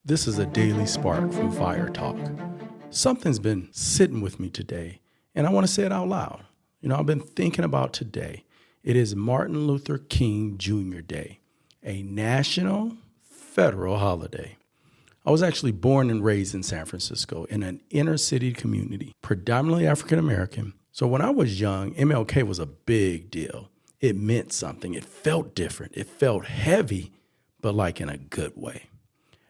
This is a daily spark from FIREtalk. Something's been sitting with me today, and I want to say it out loud. I've been thinking about today. It is Martin Luther King Jr. Day, a national federal holiday. I was actually born and raised in San Francisco in an inner city community, predominantly African American. So when I was young, MLK was a big deal. It meant something. It felt different. It felt heavy, but like in a good way.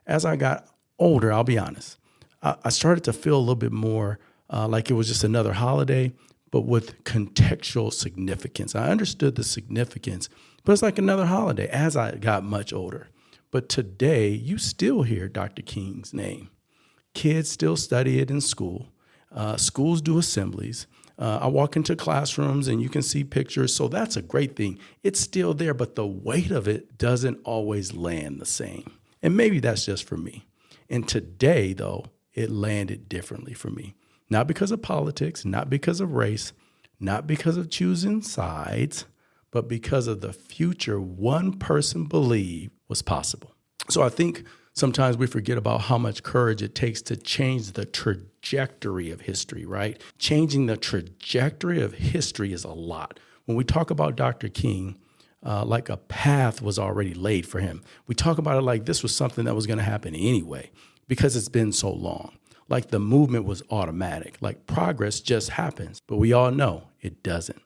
As I got older, I'll be honest, I started to feel a little bit more like it was just another holiday, but with contextual significance. I understood the significance, but it's like another holiday as I got much older. But today, you still hear Dr. King's name. Kids still study it in school. Schools do assemblies. I walk into classrooms and you can see pictures, so that's a great thing. It's still there, but the weight of it doesn't always land the same. And maybe that's just for me. And today, though, it landed differently for me. Not because of politics, not because of race, not because of choosing sides, but because of the future one person believed was possible. So I think sometimes we forget about how much courage it takes to change the trajectory of history, right? Changing the trajectory of history is a lot. When we talk about Dr. King, like a path was already laid for him. We talk about it like this was something that was going to happen anyway because it's been so long. Like the movement was automatic, like progress just happens. But we all know it doesn't.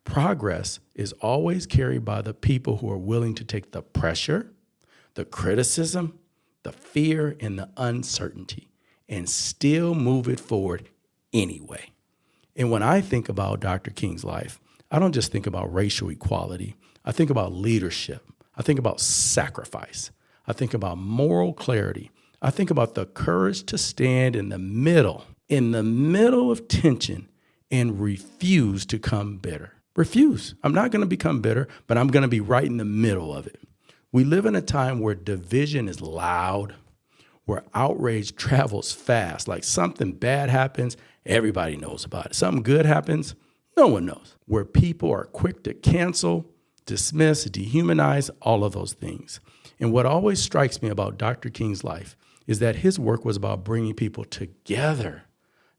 Progress is always carried by the people who are willing to take the pressure, the criticism, the fear, and the uncertainty and still move it forward anyway. And when I think about Dr. King's life, I don't just think about racial equality. I think about leadership. I think about sacrifice. I think about moral clarity. I think about the courage to stand in the middle of tension and refuse to become bitter. Refuse. I'm not going to become bitter, but I'm going to be right in the middle of it. We live in a time where division is loud, where outrage travels fast. Like something bad happens, everybody knows about it. Something good happens, no one knows. Where people are quick to cancel, dismiss, dehumanize, all of those things. And what always strikes me about Dr. King's life is that his work was about bringing people together,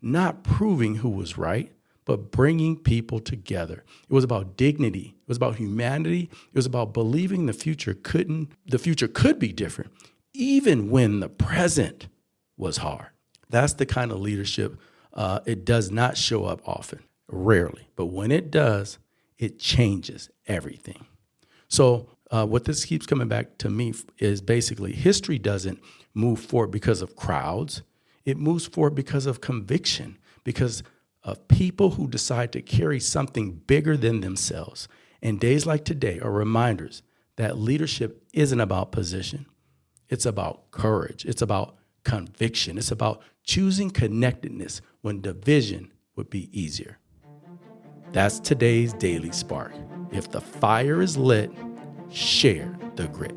not proving who was right, but bringing people together. It was about dignity. It was about humanity. It was about believing the future could be different, even when the present was hard. That's the kind of leadership it does not show up often, rarely. But when it does, it changes everything. So what this keeps coming back to me is basically history doesn't move forward because of crowds. It moves forward because of conviction, because of people who decide to carry something bigger than themselves. And days like today are reminders that leadership isn't about position. It's about courage. It's about conviction. It's about choosing connectedness when division would be easier. That's today's Daily Spark. If the fire is lit, share the grit.